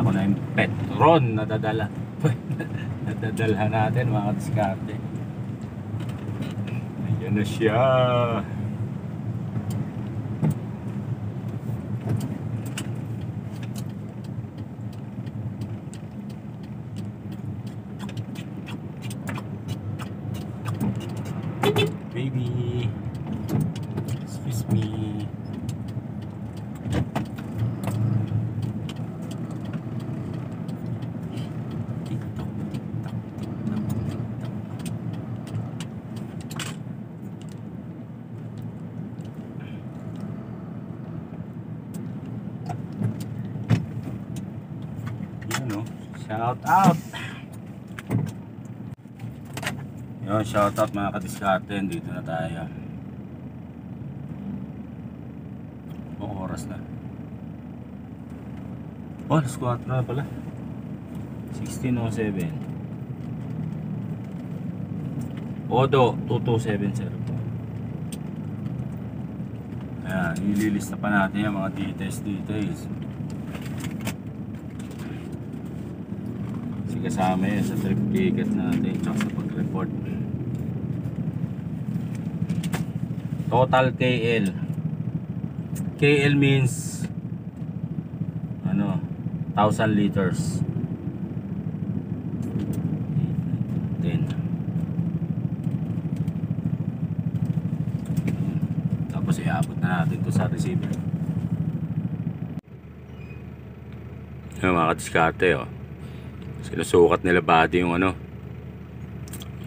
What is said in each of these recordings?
ko na yung Petron nadadala. Nadadalhan natin mga kadiskarte. Ayan na siya. Baby, excuse me. Shout out. Yo, shout out mga kadiskarte, dito na tayo. O oras na. Oh, alas 4 na pala. 16:07. Odo 2270. Ayan, ililista pa natin yung mga details. Kasama yun sa trip ticket natin at sa pag-report. Total KL. KL means ano, 1,000 liters. 10. Tapos iabot na natin to sa receiver. Yung mga kadiskarte, oh. Sinusukat nila body yung ano,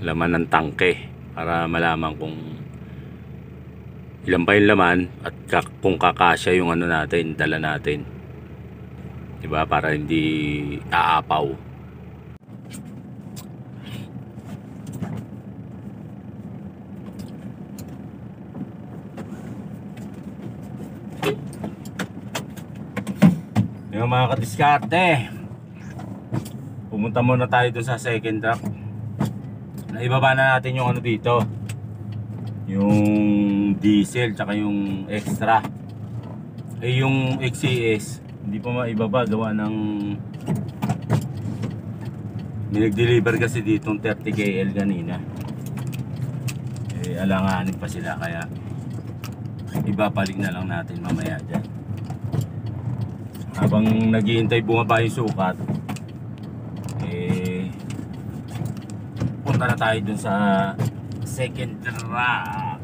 laman ng tangke para malaman kung ilan pa yung laman at kung kakasya yung ano natin, dala natin, diba, para hindi aapaw. Yung mga kadiskarte, pumunta muna tayo dun sa second drop. Naibaba na natin yung ano dito, yung diesel tsaka yung extra. Yung XCS hindi pa maibaba gawa ng nag-deliver kasi dito 30 KL kanina. Alanganin pa sila, kaya ibabalik na lang natin mamaya dyan. Habang naghihintay bumaba yung sukat, punta na tayo dun sa second drop.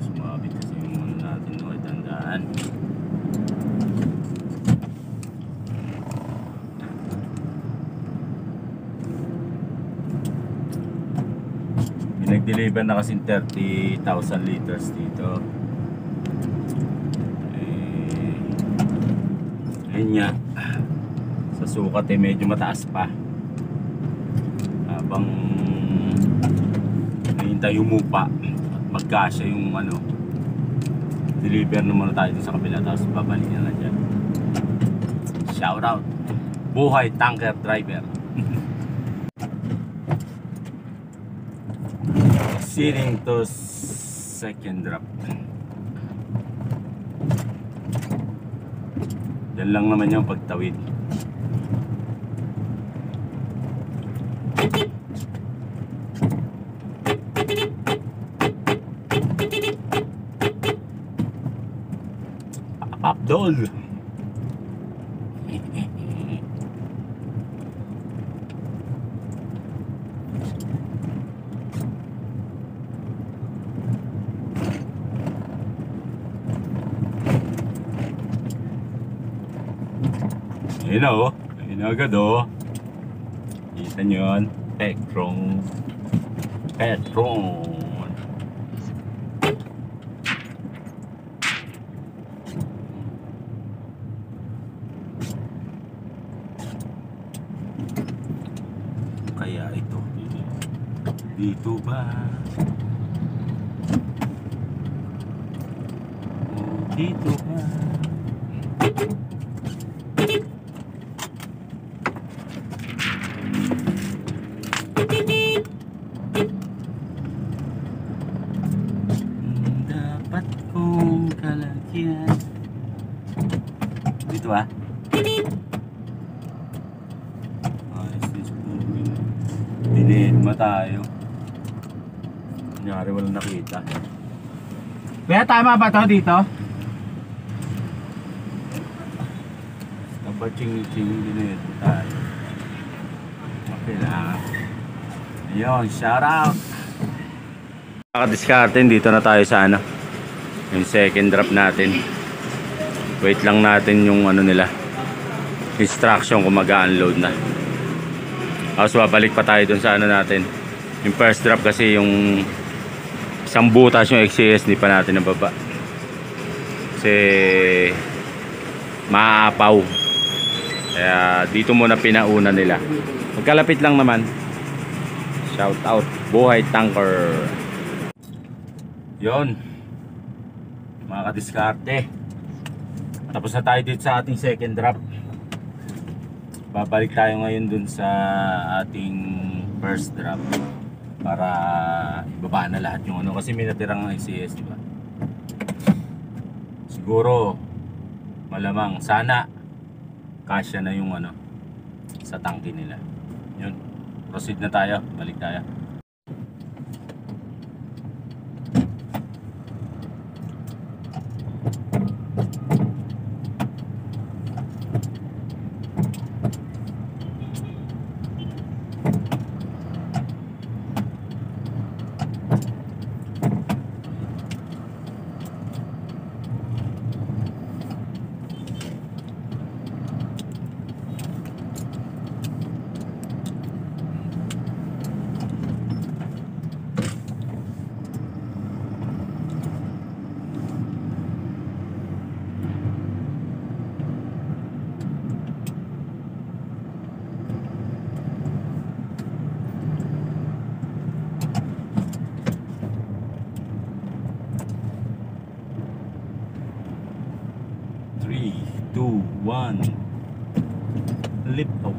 Sumabit kasi yung ano natin, no, itandaan. Pinag-deliver na kasi 30,000 liters dito. Ayun nga, sa sukat medyo mataas pa. Habang nahintay umupa at magkasya yung ano, deliver naman tayo sa kabila, tapos babalik na lang dyan. Shout out, buhay tanker driver. Proceeding to second drop. Yan lang naman yung pagtawid. Abdol. Ayun na, oh. Ayun na agad, oh. Kita nyo yun. Petron. Kaya ito, dito ba? Oh, dito ba? Dapat kong kalagyan Dinedma tayo. Kunyari walang nakita. Kaya tama ba to dito? Dapat ching-ching dinedma tayo. Okay lang. Ayun, shout out. Nakadiskarte, dito na tayo sa ano, yung second drop natin. Wait lang natin yung ano nila, instruction kung mag-unload na. Tapos babalik pa tayo dun sa ano natin, yung first drop, kasi yung isang butas yung XCS di pa natin nababa kasi maaapaw, kaya dito muna pinauna nila. Magkalapit lang naman. Shout out Buhay Tanker. Yon mga kadiskarte, tapos na tayo dito sa ating second drop. Babalik tayo ngayon dun sa ating first drop para ibaba na lahat yung ano, kasi may natirang ICS, di ba? Siguro malamang, sana kasya na yung ano sa tangke nila. Yun, proceed na tayo, balik tayo. One lip up.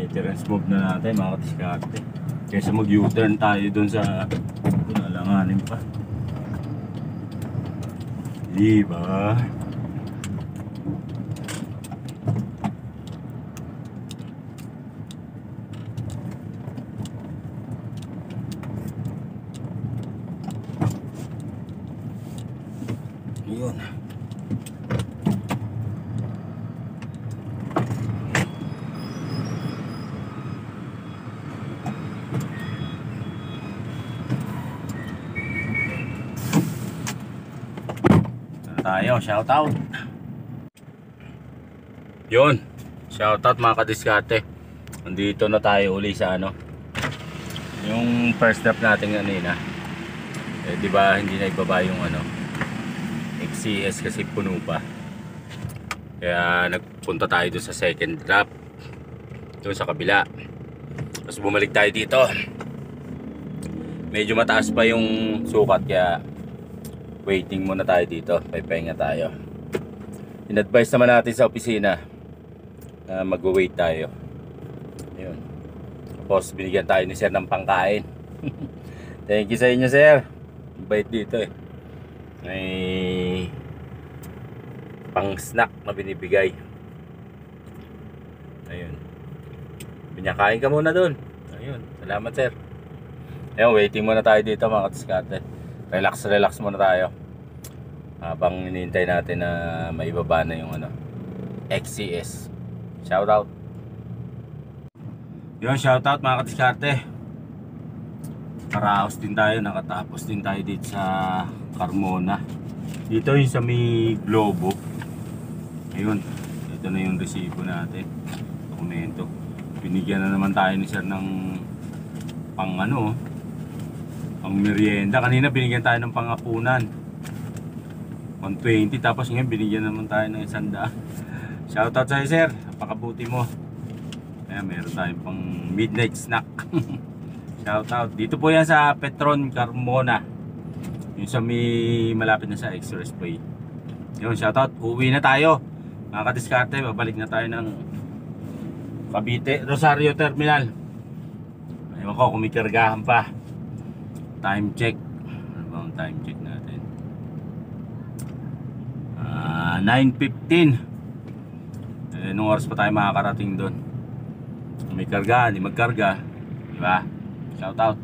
Transmove na natin mga kadiskarte, kaysa mag U-turn tayo dun sa alanganin pa, diba? Yun. Tayo, shout out. Yun, shout out mga kadiskarte. Nandito na tayo uli sa ano, yung first step natin kanina. Eh, di ba hindi na ibaba yung ano, XCS kasi puno pa. Kaya nagpunta tayo doon sa second drop, doon sa kabila. Tapos bumalik tayo dito. Medyo mataas pa yung sukat, kaya waiting muna tayo dito, pahinga tayo. In-advise naman natin sa opisina na mag-wait tayo. Ayun. Tapos binigyan tayo ni sir ng pangkain. Thank you sa inyo, sir. Bait dito eh. May pang snack na binibigay. Ayun. Pinakain ka muna dun. Ayun. Salamat, sir. Ayun, waiting muna tayo dito mga katiskate. Relax muna tayo. Habang hinihintay natin na maibaba na yung ano, XCS. Shoutout. Yun, shoutout mga katiskate. Karaos din tayo, nakatapos din tayo dito sa Carmona. Dito yung sa may Globo. Ayun, ito na yung resibo natin. Dokumento. Binigyan na naman tayo ni sir ng pang ano, pang merienda. Kanina binigyan tayo ng pangapunan 120, tapos ngayon binigyan naman tayo ng 100. Shoutout sa'yo, sir, napakabuti mo. Ayan, meron tayong pang midnight snack. Shoutout. Dito po yan sa Petron Carmona, yung sa may malapit na sa Expressway. Yun, shoutout. Uwi na tayo mga kadiskarte. Babalik na tayo ng Cavite Rosario Terminal. Ayun ko kung may kargahan pa. Time check. Ano ba ang time check natin? 9:15. Nung oras pa tayo makakarating doon. Kung may karga, hindi magkarga, di ba? Shout out.